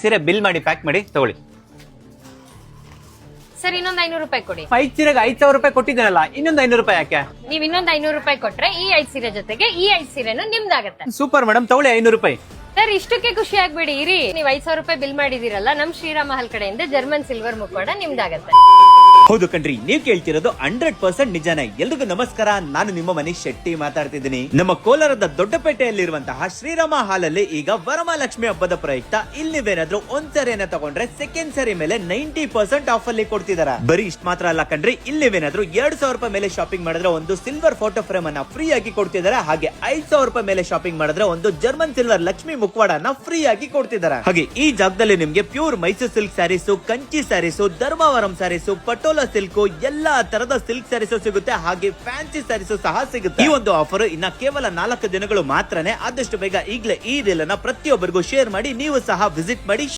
ಸೀರೆ ಬಿಲ್ ಮಾಡಿ ಪ್ಯಾಕ್ ಮಾಡಿ ತಗೊಳ್ಳಿ. ಸರ್ ಇನ್ನೊಂದ್ 500 ರೂಪಾಯಿ ಕೊಡಿ. 5 ಸೀರೆಗೆ 5,000 ರೂಪಾಯಿ ಕೊಟ್ಟಿದ್ದೀನಲ್ಲ, ಇನ್ನೊಂದು 500 ರೂಪಾಯಿ ಯಾಕೆ? ನೀವ್ ಇನ್ನೊಂದ್ 500 ರೂಪಾಯಿ ಕೊಟ್ರೆ ಈ 5 ಸೀರೆ ಜೊತೆಗೆ ಈ 5 ಸೀರೆನು ನಿಮ್ದಾಗತ್ತೆ. ಸೂಪರ್ ಮೇಡಮ್, ತಗೊಳ್ಳಿ 500 ರೂಪಾಯಿ. ಸರ್ ಇಷ್ಟಕ್ಕೆ ಖುಷಿ ಆಗ್ಬೇಡಿ, ಇರಿ. ನೀವ್ 5,000 ರೂಪಾಯಿ ಬಿಲ್ ಮಾಡಿದಿರಲ್ಲ, ನಮ್ ಶ್ರೀರಾಮ ಹಲ್ ಕಡೆಯಿಂದ ಜರ್ಮನ್ ಸಿಲ್ವರ್ ಮುಕ್ಕೋಣ ನಿಮ್ದಾಗತ್ತೆ. ಹೌದು ಕಣ್ರಿ, ನೀವ್ ಕೇಳ್ತಿರೋದು 100% ನಿಜಾನೇ. ಎಲ್ರಿಗೂ ನಮಸ್ಕಾರ, ನಾನು ನಿಮ್ಮ ಮನೀಶ್ ಶೆಟ್ಟಿ ಮಾತಾಡ್ತಿದ್ದೀನಿ. ನಮ್ಮ ಕೋಲಾರದ ದೊಡ್ಡಪೇಟೆಯಲ್ಲಿರುವಂತಹ ಶ್ರೀರಾಮ ಹಾಲಲ್ಲಿ ಈಗ ವರಮಹಾಲಕ್ಷ್ಮಿ ಹಬ್ಬದ ಪ್ರಯುಕ್ತ ಇಲ್ಲಿ ನೀವೇನಾದ್ರೂ ಒಂದ್ ಸರಿಯನ್ನ ತಗೊಂಡ್ರೆ ಸೆಕೆಂಡ್ ಸರಿ ಮೇಲೆ 90% ಆಫ್ ಅಲ್ಲಿ ಕೊಡ್ತಿದಾರ. ಬರೀ ಇಷ್ಟ ಮಾತ್ರ ಅಲ್ಲ ಕಣ್ರಿ, ಇಲ್ಲಿ ನೀವೇನಾದ್ರೂ 2,000 ರೂಪಾಯಿ ಮೇಲೆ ಶಾಪಿಂಗ್ ಮಾಡಿದ್ರೆ ಒಂದು ಸಿಲ್ವರ್ ಫೋಟೋ ಫ್ರೇಮ್ ಅನ್ನ ಫ್ರೀ ಆಗಿ ಕೊಡ್ತಿದ್ದಾರೆ. ಹಾಗೆ 5,000 ರೂಪಾಯಿ ಮೇಲೆ ಶಾಪಿಂಗ್ ಮಾಡಿದ್ರೆ ಒಂದು ಜರ್ಮನ್ ಸಿಲ್ವರ್ ಲಕ್ಷ್ಮಿ ಮುಖವಾಡನ ಫ್ರೀ ಆಗಿ ಕೊಡ್ತಿದ್ದಾರೆ. ಹಾಗೆ ಈ ಜಾಗದಲ್ಲಿ ನಿಮ್ಗೆ pure Mysore silk sarees, Kanchi sarees, Dharmavaram sarees, Patola silk, ಎಲ್ಲಾ ತರದ ಸಿಲ್ಕ್ ಸ್ಯಾರೀಸ್ ಸಿಗುತ್ತೆ. ಹಾಗೆ ಫ್ಯಾನ್ಸಿ ಸ್ಯಾರೀಸ್ ಸಹ ಸಿಗುತ್ತೆ. ಈ ಒಂದು ಆಫರ್ ಇನ್ನ ಕೇವಲ 4 ದಿನಗಳು ಮಾತ್ರನೇ. ಆದಷ್ಟು ಬೇಗ ಈಗಲೇ ಈ ರೀಲ್ ಅನ್ನ ಪ್ರತಿಯೊಬ್ಬರಿಗೂ ಶೇರ್ ಮಾಡಿ, ನೀವು ಸಹ ವಿಸಿಟ್ ಮಾಡಿ.